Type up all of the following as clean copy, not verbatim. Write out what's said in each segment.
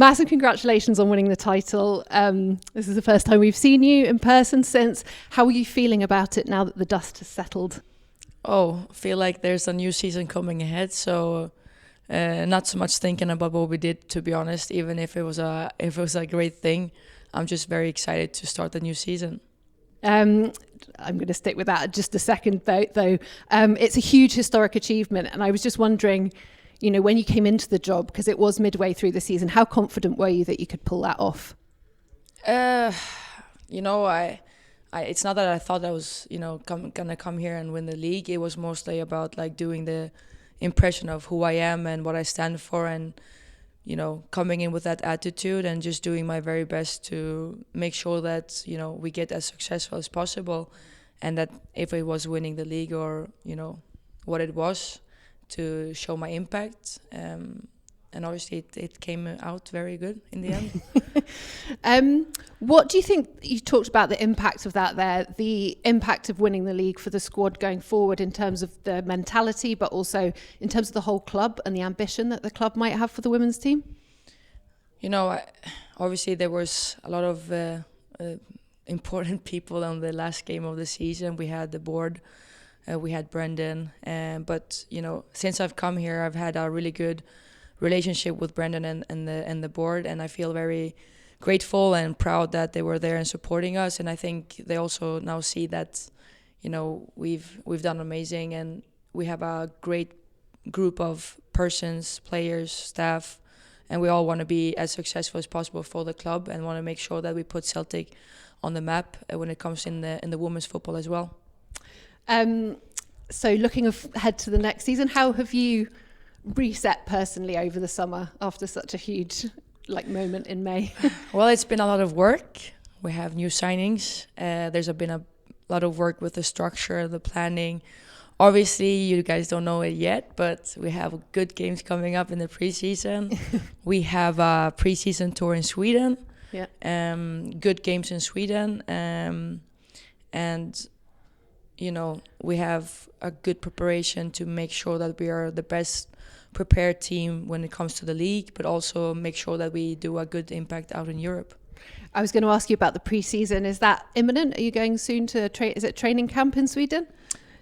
Massive congratulations on winning the title. This is the first time we've seen you in person since. How are you feeling about it now that the dust has settled? I feel like there's a new season coming ahead, so not so much thinking about what we did, to be honest. Even if it was a great thing, I'm just very excited to start the new season. I'm going to stick with that just a second, though. It's a huge historic achievement, and I was just wondering, when you came into the job, because it was midway through the season, how confident were you that you could pull that off? It's not that I thought I was, gonna come here and win the league. It was mostly about like doing the impression of who I am and what I stand for, and coming in with that attitude and just doing my very best to make sure that we get as successful as possible, and that if it was winning the league or what it was, to show my impact. And obviously it came out very good in the end. What do you think, you talked about the impact of that there, the impact of winning the league for the squad going forward in terms of the mentality, but also in terms of the whole club and the ambition that the club might have for the women's team? Obviously there was a lot of important people on the last game of the season. We had the board, we had Brendan, but since I've come here, I've had a really good relationship with Brendan and the board, and I feel very grateful and proud that they were there and supporting us. And I think they also now see that we've done amazing, and we have a great group of persons, players, staff, and we all want to be as successful as possible for the club and want to make sure that we put Celtic on the map when it comes in the women's football as well. So looking ahead to the next season, how have you reset personally over the summer after such a huge moment in May? Well, it's been a lot of work. We have new signings. There's been a lot of work with the structure, the planning. Obviously, you guys don't know it yet, but we have good games coming up in the preseason. We have a preseason tour in Sweden. Yeah. Good games in Sweden. And we have a good preparation to make sure that we are the best prepared team when it comes to the league, but also make sure that we do a good impact out in Europe. I was going to ask you about the pre-season. Is that imminent? Are you going soon to is it training camp in Sweden?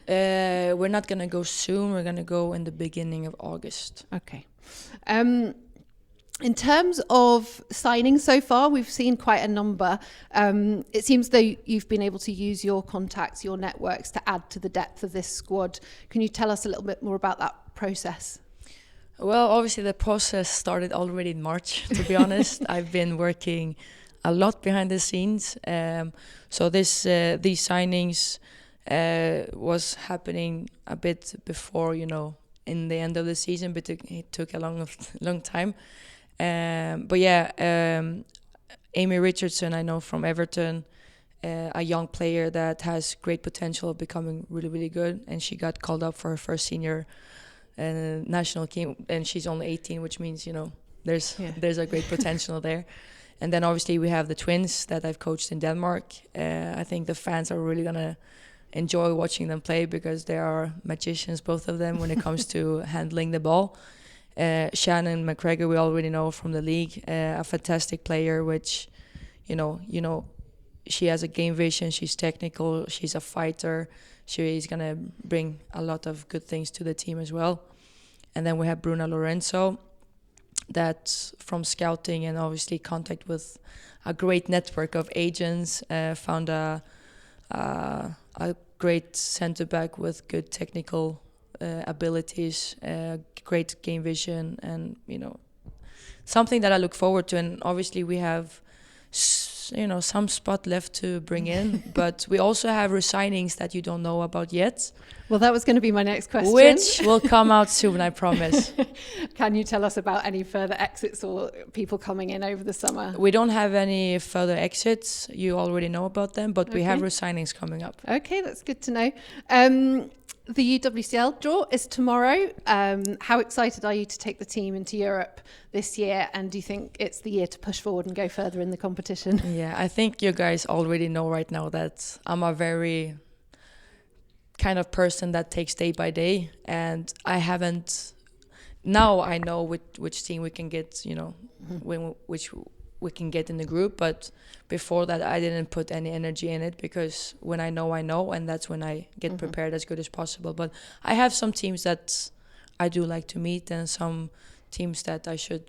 We're not going to go soon. We're going to go in the beginning of August. Okay. In terms of signings so far, we've seen quite a number. It seems though you've been able to use your contacts, your networks to add to the depth of this squad. Can you tell us a little bit more about that process? Well, obviously the process started already in March, to be honest. I've been working a lot behind the scenes. So these signings was happening a bit before, in the end of the season, but it took a long time. But yeah, Amy Richardson, I know from Everton, a young player that has great potential of becoming really, really good. And she got called up for her first senior national team, and she's only 18, which means, there's a great potential there. And then obviously we have the twins that I've coached in Denmark. I think the fans are really going to enjoy watching them play because they are magicians, both of them, when it comes to handling the ball. Shannon McGregor, we already know from the league, a fantastic player, which, she has a game vision, she's technical, she's a fighter. She's going to bring a lot of good things to the team as well. And then we have Bruna Lorenzo, that from scouting and obviously contact with a great network of agents, found a great centre-back with good technical abilities, great game vision, and something that I look forward to. And obviously we have some spot left to bring in, but we also have resignings that you don't know about yet. Well, that was going to be my next question, which will come out soon, I promise. Can you tell us about any further exits or people coming in over the summer? We don't have any further exits. You already know about them, but we have resignings coming up. Okay, that's good to know. The UWCL draw is tomorrow. How excited are you to take the team into Europe this year? And do you think it's the year to push forward and go further in the competition? Yeah, I think you guys already know right now that I'm a very kind of person that takes day by day. And I haven't now I know which team we can get, which we can get in the group. But before that, I didn't put any energy in it, because when I know, and that's when I get prepared as good as possible. But I have some teams that I do like to meet, and some teams that I should,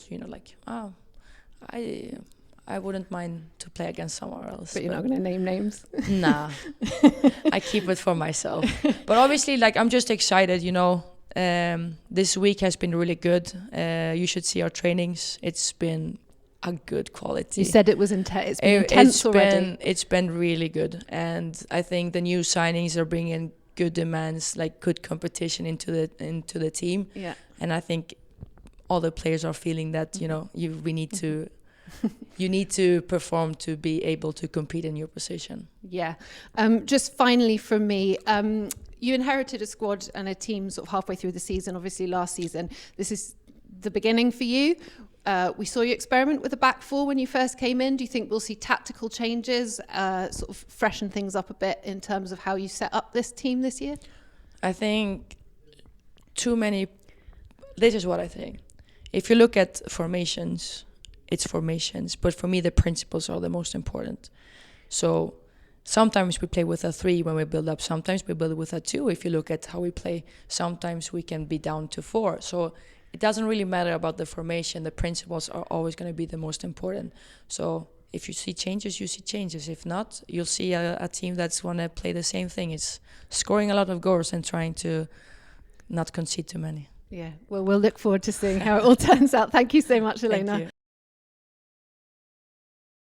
I wouldn't mind to play against somewhere else. But you're not going to name names? Nah. I keep it for myself. But obviously, I'm just excited, this week has been really good. You should see our trainings. It's been a good quality. You said it was intense. It's been intense already. It's been really good. And I think the new signings are bringing good demands, good competition into the team. Yeah. And I think all the players are feeling that, we need to... you need to perform to be able to compete in your position. Yeah. Just finally from me, you inherited a squad and a team sort of halfway through the season, obviously last season. This is the beginning for you. We saw you experiment with the back four when you first came in. Do you think we'll see tactical changes, sort of freshen things up a bit in terms of how you set up this team this year? I think this is what I think. If you look at formations, it's formations, but for me the principles are the most important. So sometimes we play with a 3 when we build up, sometimes we build with a 2. If you look at how we play, sometimes we can be down to 4. So it doesn't really matter about the formation. The principles are always going to be the most important. So if you see changes, you see changes. If not, you'll see a team that's going to play the same thing. It's scoring a lot of goals and trying to not concede too many. Yeah, well, we'll look forward to seeing how it all turns out. Thank you so much, Elena. Thank you.